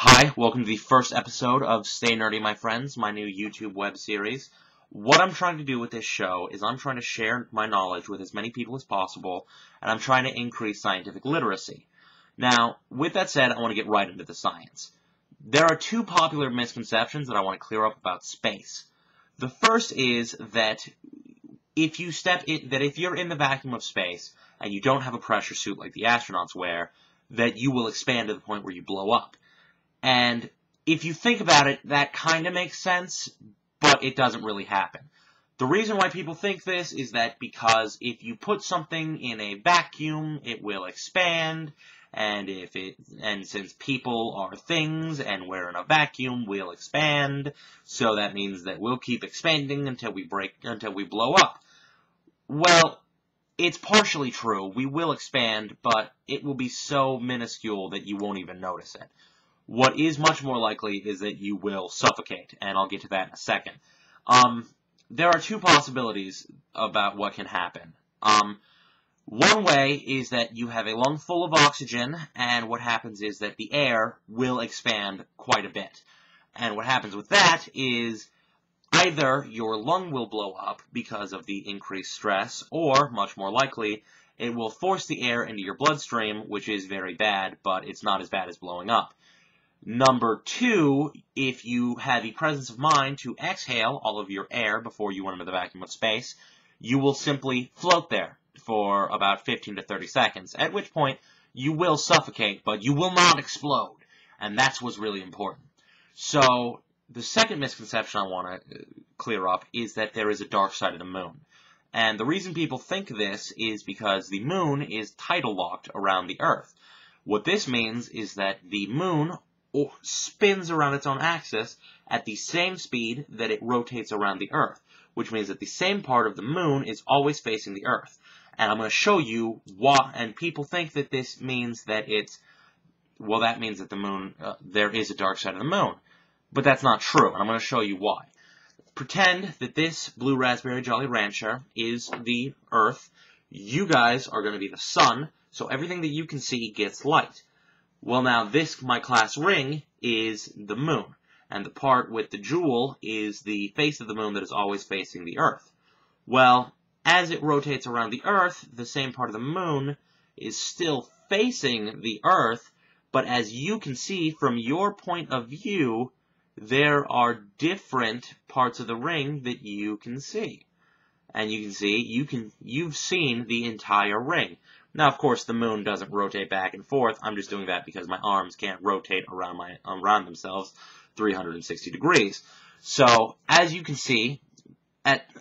Hi, welcome to the first episode of Stay Nerdy, my friends, my new YouTube web series. What I'm trying to do with this show is I'm trying to share my knowledge with as many people as possible, and I'm trying to increase scientific literacy. Now, with that said, I want to get right into the science. There are two popular misconceptions that I want to clear up about space. The first is that if you're in the vacuum of space and you don't have a pressure suit like the astronauts wear, that you will expand to the point where you blow up. And if you think about it, that kind of makes sense, but it doesn't really happen. The reason why people think this is that because if you put something in a vacuum, it will expand, and since people are things and we're in a vacuum, we'll expand, so that means that we'll keep expanding until we blow up. Well, it's partially true. We will expand, but it will be so minuscule that you won't even notice it. What is much more likely is that you will suffocate, and I'll get to that in a second. There are two possibilities about what can happen. One way is that you have a lung full of oxygen, and what happens is that the air will expand quite a bit. And what happens with that is either your lung will blow up because of the increased stress, or, much more likely, it will force the air into your bloodstream, which is very bad, but it's not as bad as blowing up. Number two, if you have the presence of mind to exhale all of your air before you went into the vacuum of space, you will simply float there for about 15 to 30 seconds, at which point you will suffocate, but you will not explode. And that's what's really important. So, the second misconception I want to clear up is that there is a dark side of the moon. And the reason people think this is because the moon is tidal locked around the Earth. What this means is that the moon spins around its own axis at the same speed that it rotates around the Earth, which means that the same part of the moon is always facing the Earth. And I'm going to show you why, and people think that this means that that means that the moon, there is a dark side of the moon. But that's not true, and I'm going to show you why. Pretend that this blue raspberry Jolly Rancher is the Earth. You guys are going to be the sun, so everything that you can see gets light. Well, now, this, my class ring, is the moon, and the part with the jewel is the face of the moon that is always facing the Earth. Well, as it rotates around the Earth, the same part of the moon is still facing the Earth, but as you can see from your point of view, there are different parts of the ring that you can see. And you can see, you've seen the entire ring. Now, of course, the moon doesn't rotate back and forth. I'm just doing that because my arms can't rotate around themselves 360 degrees. So, as you can see,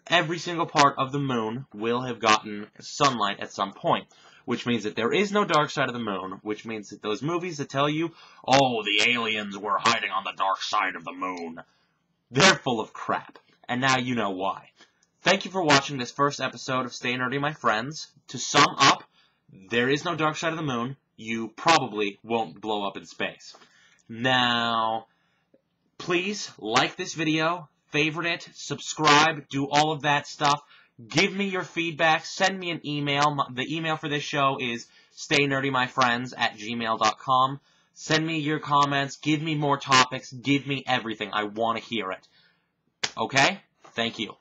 every single part of the moon will have gotten sunlight at some point, which means that there is no dark side of the moon, which means that those movies that tell you, oh, the aliens were hiding on the dark side of the moon, they're full of crap. And now you know why. Thank you for watching this first episode of Stay Nerdy, my friends. To sum up, there is no dark side of the moon. You probably won't blow up in space. Now, please like this video, favorite it, subscribe, do all of that stuff. Give me your feedback. Send me an email. The email for this show is staynerdy.myfriends@gmail.com. Send me your comments. Give me more topics. Give me everything. I want to hear it. Okay? Thank you.